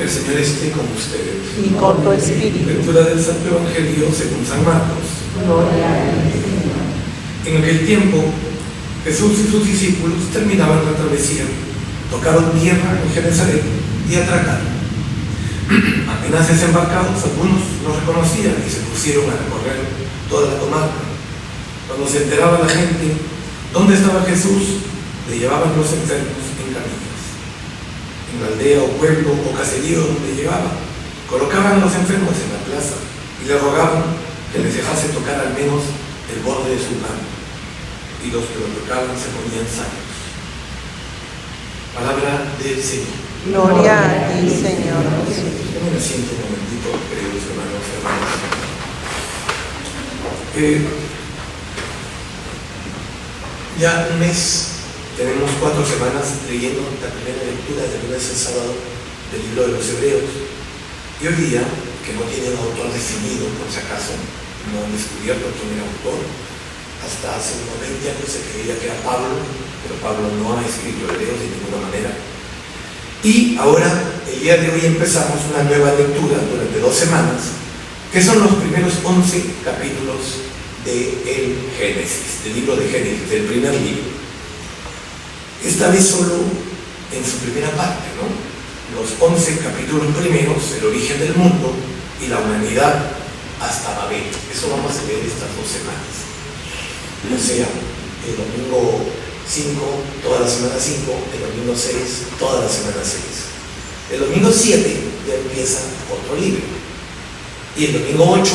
El Señor esté con ustedes. Y con tu espíritu. Lectura del Santo Evangelio según San Marcos. Gloria a ti, Señor. En aquel tiempo, Jesús y sus discípulos terminaban la travesía, tocaron tierra en Genesaret y atracaron. Apenas desembarcados, algunos los reconocían y se pusieron a recorrer toda la comarca. Cuando se enteraba la gente dónde estaba Jesús, le llevaban los enfermos en camillas. En la aldea o pueblo o caserío donde llegaban, colocaban a los enfermos en la plaza y le rogaban que les dejase tocar al menos el borde de su mano. Y los que lo tocaban se ponían sanos. Palabra del Señor. Gloria a ti, Señor Jesús. Tomen asiento un momentito, queridos hermanos y hermanas. Ya un mes, tenemos 4 semanas leyendo la primera lectura del lunes al sábado del libro de los Hebreos. Y hoy día, que no tiene un autor definido, por si acaso, no han descubierto quién era autor. Hasta hace unos 20 años se creía que era Pablo, pero Pablo no ha escrito Hebreos de ninguna manera. Y ahora, el día de hoy empezamos una nueva lectura durante 2 semanas, que son los primeros 11 capítulos del Génesis, del libro de Génesis, del primer libro. Esta vez solo en su primera parte, ¿no? Los 11 capítulos primeros, el origen del mundo y la humanidad hasta Babel. Eso vamos a leer estas 2 semanas. O sea, el domingo 5, toda la semana 5, el domingo 6, toda la semana 6. El domingo 7 ya empieza otro libro. Y el domingo 8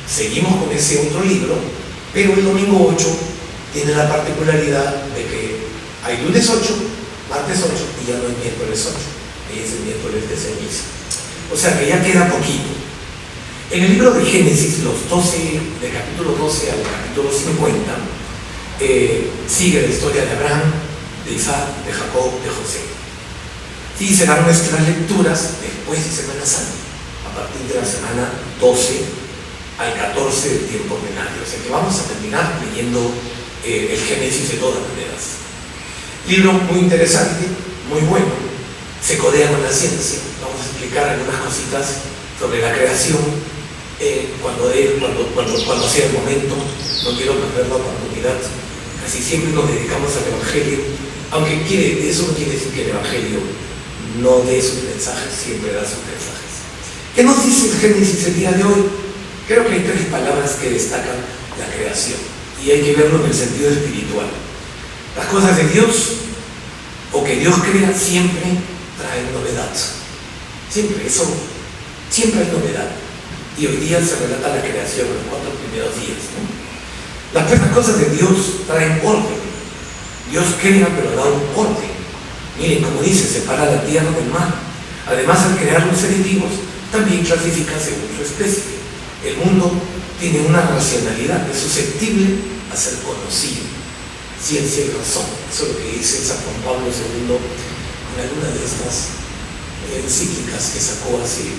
seguimos con ese otro libro, pero el domingo 8 tiene la particularidad de que hay lunes 8, martes 8 y ya no es miércoles 8. Y es el miércoles de ceniza. O sea que ya queda poquito. En el libro de Génesis, los 12, del capítulo 12 al capítulo 50, sigue la historia de Abraham, de Isaac, de Jacob, de José. Y serán nuestras lecturas después de Semana Santa, a partir de la semana 12 al 14 del tiempo ordinario. O sea que vamos a terminar leyendo el Génesis de todas maneras. Libro muy interesante, muy bueno, se codea con la ciencia. Vamos a explicar algunas cositas sobre la creación cuando sea el momento. No quiero perder la oportunidad. Casi siempre nos dedicamos al Evangelio, aunque eso no quiere decir que el Evangelio no dé sus mensajes, siempre da sus mensajes. ¿Qué nos dice el Génesis el día de hoy? Creo que hay 3 palabras que destacan la creación, y hay que verlo en el sentido espiritual. Las cosas de Dios, o que Dios crea, siempre traen novedad. Siempre hay novedad. Y hoy día se relata la creación en los 4 primeros días, ¿no? Las primeras cosas de Dios traen orden. Dios crea, pero da un orden. Miren, como dice, separa la tierra del mar. Además, al crear los seres vivos, también clasifica según su especie. El mundo tiene una racionalidad, es susceptible a ser conocido. Ciencia y razón. Eso es lo que dice San Juan Pablo II en alguna de estas encíclicas que sacó hace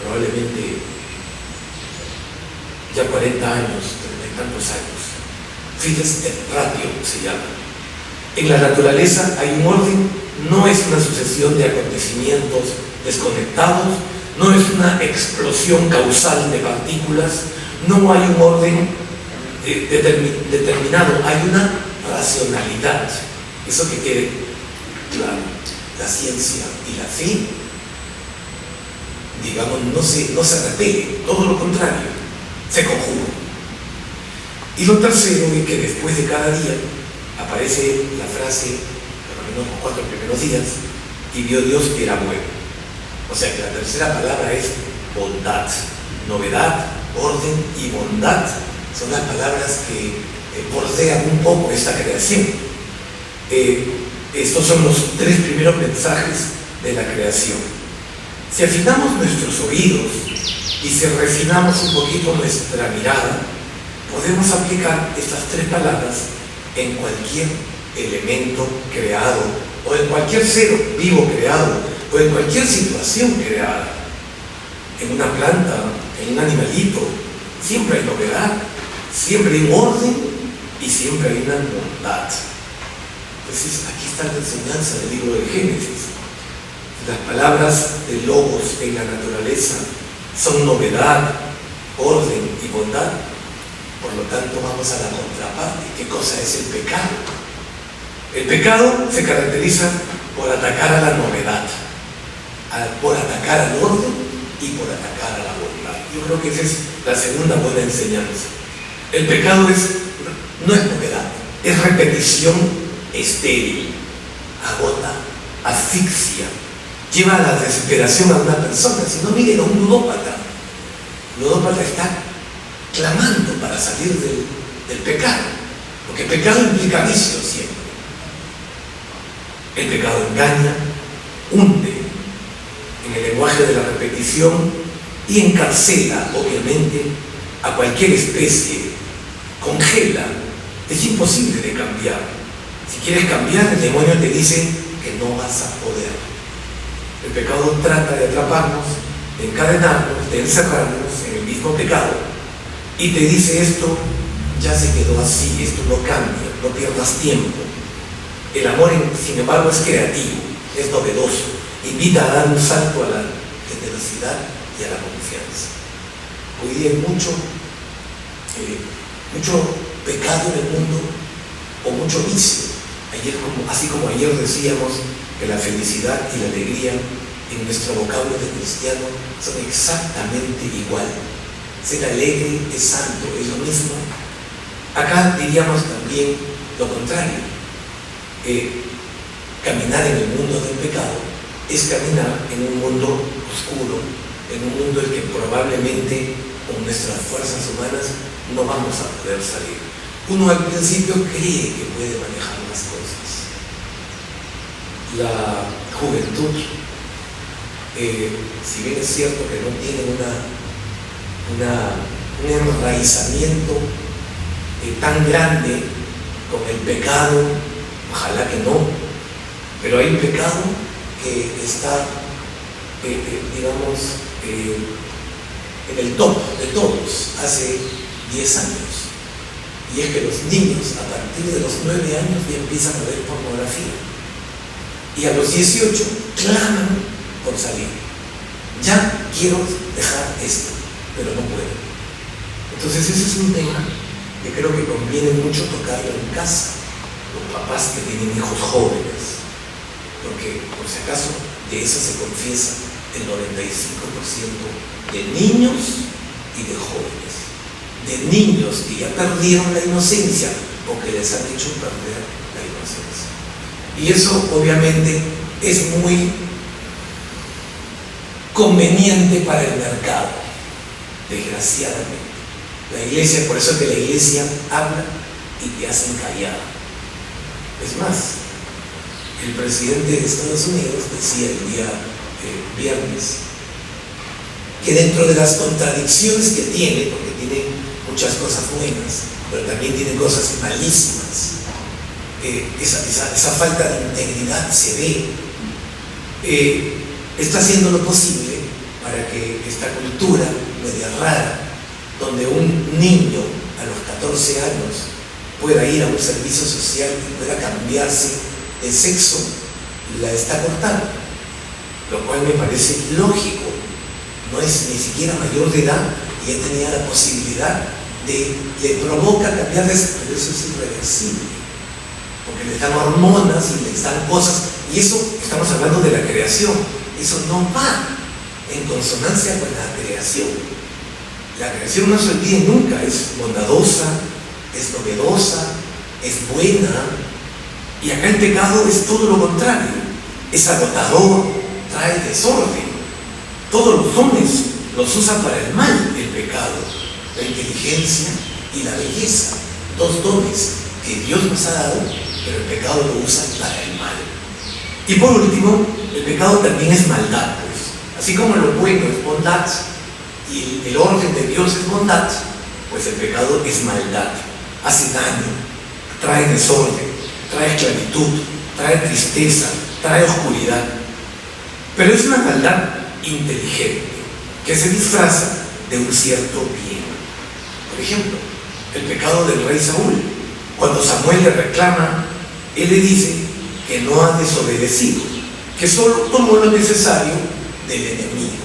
probablemente ya 40 años, 30 y tantos años. Fides et ratio se llama. En la naturaleza hay un orden, no es una sucesión de acontecimientos desconectados, no es una explosión causal de partículas, no hay un orden determinado, hay una racionalidad. Eso que quede claro. La ciencia y la fe, digamos, no se repelen, todo lo contrario, se conjugan. Y lo tercero es que después de cada día aparece la frase, por lo menos los 4 primeros días, y vio Dios que era bueno. O sea que la tercera palabra es bondad. Novedad, orden y bondad son las palabras que bordean un poco esta creación. Estos son los 3 primeros mensajes de la creación. Si afinamos nuestros oídos y si refinamos un poquito nuestra mirada, podemos aplicar estas 3 palabras en cualquier elemento creado, o en cualquier ser vivo creado, o en cualquier situación creada. En una planta, en un animalito, siempre hay novedad, siempre hay un orden y siempre hay una bondad. Entonces, aquí está la enseñanza del libro de Génesis. Las palabras de logos en la naturaleza son novedad, orden y bondad. Por lo tanto, vamos a la contraparte. ¿Qué cosa es el pecado? El pecado se caracteriza por atacar a la novedad, por atacar al orden y por atacar a la bondad. Yo creo que esa es la segunda buena enseñanza. El pecado no es novedad, es repetición estéril, agota, asfixia, lleva a la desesperación a una persona. Si no, miren a un ludópata. El ludópata está clamando para salir del pecado, porque el pecado implica vicio siempre. El pecado engaña, hunde en el lenguaje de la repetición y encarcela, obviamente, a cualquier especie, congela. Es imposible de cambiar. Si quieres cambiar, el demonio te dice que no vas a poder. El pecado trata de atraparnos, de encadenarnos, de encerrarnos en el mismo pecado, y te dice: esto ya se quedó así, esto no cambia, no pierdas tiempo. El amor, sin embargo, es creativo, es novedoso, invita a dar un salto a la generosidad y a la confianza. Hoy día hay mucho pecado en el mundo, o mucho vicio. Así como ayer decíamos que la felicidad y la alegría en nuestro vocablo de cristiano son exactamente igual. Ser alegre es santo, es lo mismo. Acá diríamos también lo contrario. Caminar en el mundo del pecado es caminar en un mundo oscuro, en un mundo en el que probablemente con nuestras fuerzas humanas no vamos a poder salir. Uno al principio cree que puede manejar las cosas. La juventud, si bien es cierto que no tiene un enraizamiento tan grande con el pecado, ojalá que no, pero hay un pecado que está, en el top de todos hace 10 años. Y es que los niños a partir de los 9 años ya empiezan a ver pornografía. Y a los 18 claman por salir. Ya quiero dejar esto, pero no puedo. Entonces ese es un tema que creo que conviene mucho tocarlo en casa. Los papás que tienen hijos jóvenes, porque por si acaso de eso se confiesa el 95% de niños y de jóvenes, de niños que ya perdieron la inocencia o que les han hecho perder la inocencia. Y eso obviamente es muy conveniente para el mercado, desgraciadamente. La iglesia, por eso es que la iglesia habla y te hacen callar. Es más, el presidente de Estados Unidos decía el día viernes que dentro de las contradicciones que tiene, porque tiene muchas cosas buenas, pero también tiene cosas malísimas, esa falta de integridad se ve, está haciendo lo posible para que esta cultura media rara, donde un niño a los 14 años pueda ir a un servicio social y pueda cambiarse de sexo, la está cortando, lo cual me parece lógico. No es ni siquiera mayor de edad y ya tenía la posibilidad le provoca cambiar de sexo, pero eso es irreversible, porque le dan hormonas y le dan cosas, y eso, estamos hablando de la creación, eso no va en consonancia con la creación. La creación no se olvide nunca, es bondadosa, es novedosa, es buena, y acá el pecado es todo lo contrario, es agotador, trae desorden. Todos los dones los usa para el mal el pecado, la inteligencia y la belleza, dos dones que Dios nos ha dado, pero el pecado lo usa para el mal. Y por último, el pecado también es maldad, pues. Así como lo bueno es bondad y el orden de Dios es bondad, pues el pecado es maldad, hace daño, trae desorden, trae esclavitud, trae tristeza, trae oscuridad. Pero es una maldad inteligente que se disfraza de un cierto bien. Por ejemplo, el pecado del rey Saúl. Cuando Samuel le reclama, él le dice que no ha desobedecido, que solo tomó lo necesario del enemigo.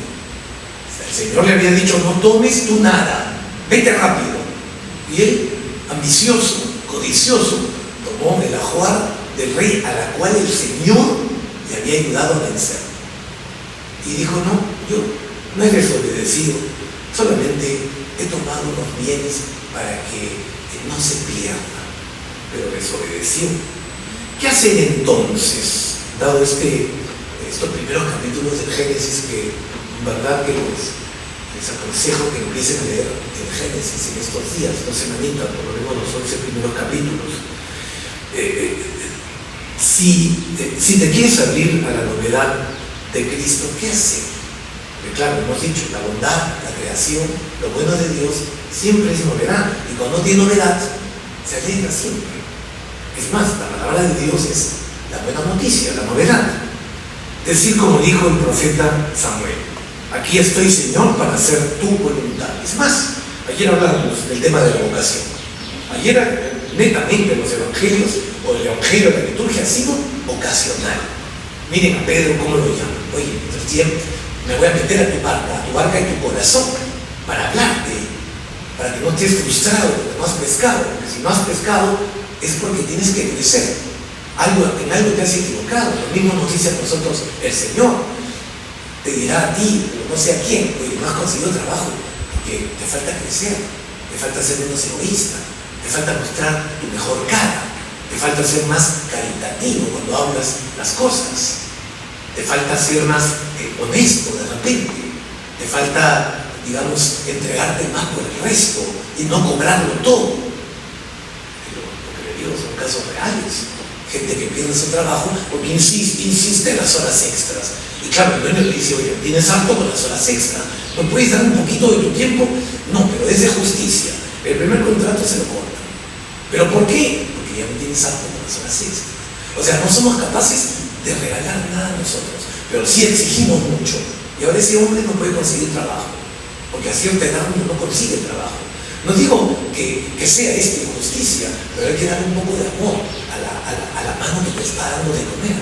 El Señor le había dicho: no tomes tú nada, vete rápido. Y él, ambicioso, codicioso, tomó el ajuar del rey a la cual el Señor le había ayudado a vencer. Y dijo: no, yo no he desobedecido, solamente he tomado unos bienes para que no se pierda. Pero desobedeció. ¿Qué hacer entonces, dado estos primeros capítulos del Génesis, que en verdad que les aconsejo que empiecen a leer el Génesis en estos días, 2 semanitas, por lo menos los 11 primeros capítulos? Si te quieres abrir a la novedad de Cristo, ¿qué hacer? Porque claro, hemos dicho, la bondad, la creación, lo bueno de Dios siempre es novedad, y cuando no tiene novedad, se alegra siempre. Es más, la palabra de Dios es la buena noticia, la novedad. Decir como dijo el profeta Samuel: aquí estoy, Señor, para hacer tu voluntad. Es más, ayer hablábamos del tema de la vocación. Ayer, netamente, los evangelios, o el evangelio de la liturgia, ha sido vocacional. Miren a Pedro cómo lo llama: oye, me voy a meter a tu barca y tu corazón, para hablarte, para que no estés frustrado porque no has pescado. Porque si no has pescado, es porque tienes que crecer. En algo te has equivocado. Lo mismo nos dice a nosotros el Señor. Te dirá a ti, pero no sé a quién: oye, no has conseguido trabajo porque te falta crecer, te falta ser menos egoísta, te falta mostrar tu mejor cara, te falta ser más caritativo cuando hablas las cosas, te falta ser más honesto de repente, te falta, digamos, entregarte más por el resto y no cobrarlo todo. Pero lo que le digo son casos reales. Gente que pierde su trabajo porque insiste en las horas extras. Y claro, el dueño le dice: oye, tienes harto con las horas extras, ¿no puedes dar un poquito de tu tiempo? No, pero es de justicia. El primer contrato se lo corta. ¿Pero por qué? Porque ya no tienes harto con las horas extras. O sea, no somos capaces de regalar nada a nosotros, pero sí exigimos mucho. Y ahora ese hombre no puede conseguir trabajo, porque a cierta edad uno no consigue trabajo. No digo que sea esto injusticia, pero hay que dar un poco de amor a la mano que te está dando de comer.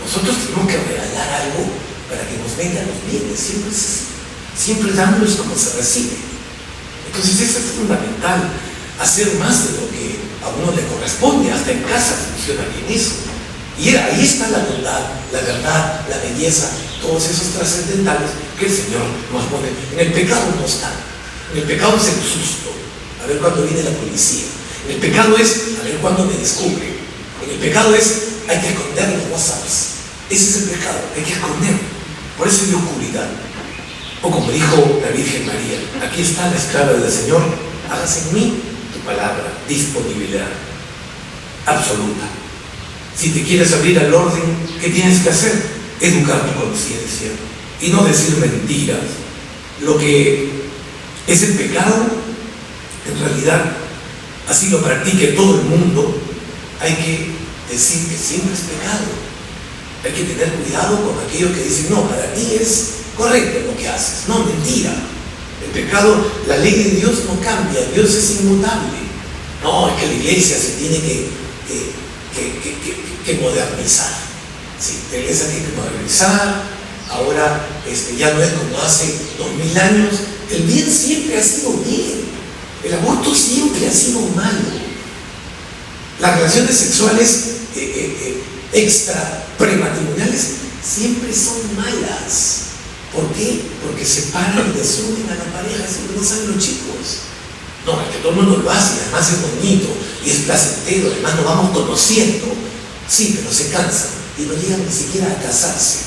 Nosotros tenemos que regalar algo para que nos vengan los bienes. Siempre es así. Siempre dándoles como se recibe. Entonces eso es fundamental, hacer más de lo que a uno le corresponde. Hasta en casa funciona bien eso. Y ahí está la bondad, la verdad, la belleza, todos esos trascendentales que el Señor nos pone. En el pecado no está. En el pecado es el susto, a ver cuándo viene la policía. En el pecado es a ver cuándo me descubre. En el pecado es hay que esconder los WhatsApps. Ese es el pecado, hay que esconder. Por eso hay oscuridad. O como dijo la Virgen María: aquí está la esclava del Señor, hágase en mí tu palabra. Disponibilidad absoluta. Si te quieres abrir al orden, ¿qué tienes que hacer? Educar tu conciencia y no decir mentiras. Lo que es el pecado, en realidad, así lo practique todo el mundo, hay que decir que siempre es pecado. Hay que tener cuidado con aquellos que dicen: no, para ti es correcto lo que haces. No, mentira. El pecado, la ley de Dios no cambia, Dios es inmutable. No, es que la iglesia se tiene que modernizar. Sí, la iglesia tiene que modernizar. Ahora ya no es como hace 2000 años. El bien siempre ha sido bien. El aborto siempre ha sido malo. Las relaciones sexuales extra prematrimoniales siempre son malas. ¿Por qué? Porque separan y desunen a la pareja, siempre no saben los chicos. No, es que todo el mundo lo hace, además es bonito y es placentero, además nos vamos conociendo. Sí, pero se cansan y no llegan ni siquiera a casarse.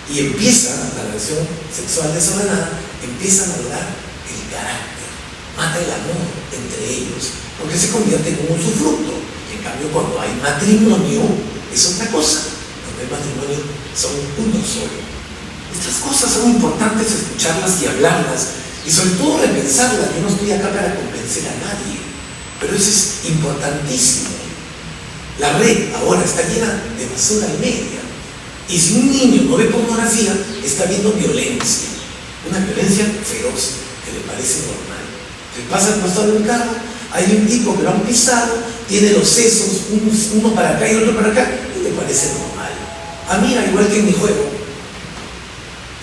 Y empieza la relación sexual desordenada, empieza a madurar el carácter, mata el amor entre ellos, porque se convierte en un usufructo. En cambio, cuando hay matrimonio, es otra cosa. Cuando hay matrimonio, son uno solo. Estas cosas son importantes escucharlas y hablarlas, y sobre todo repensarlas. Yo no estoy acá para convencer a nadie, pero eso es importantísimo. La red ahora está llena de basura y media. Y si un niño no ve pornografía, está viendo violencia. Una violencia feroz, que le parece normal. Se pasa al costado de un carro, hay un tipo que lo han pisado, tiene los sesos, uno para acá y otro para acá, y le parece normal. mí, al igual que en mi juego,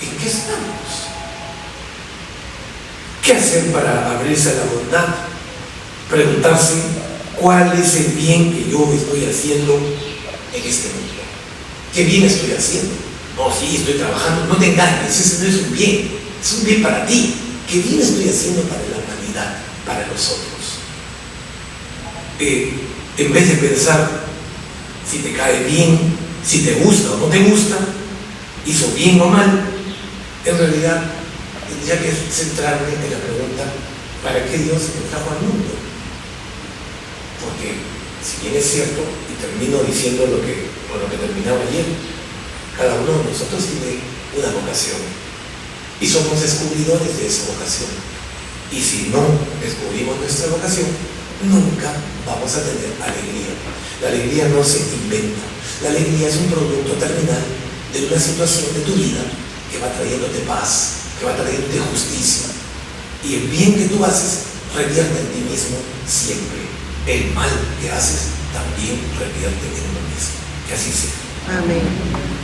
¿en qué estamos? ¿Qué hacer para abrirse a la bondad? Preguntarse cuál es el bien que yo estoy haciendo en este mundo. ¿Qué bien estoy haciendo? No, sí, estoy trabajando. No te engañes, ese no es un bien. Es un bien para ti. ¿Qué bien estoy haciendo para la humanidad, para los otros? En vez de pensar si te cae bien, si te gusta o no te gusta, hizo bien o mal, en realidad tendría que centrarme en la pregunta: ¿para qué Dios me trajo al mundo? Porque, si bien es cierto, y termino diciendo con lo que terminaba ayer, cada uno de nosotros tiene una vocación y somos descubridores de esa vocación. Y si no descubrimos nuestra vocación, nunca vamos a tener alegría. La alegría no se inventa. La alegría es un producto terminal de una situación de tu vida que va trayéndote paz, que va trayéndote justicia. Y el bien que tú haces revierte en ti mismo siempre. El mal que haces también revierte en uno mismo. Que así sea. Amén.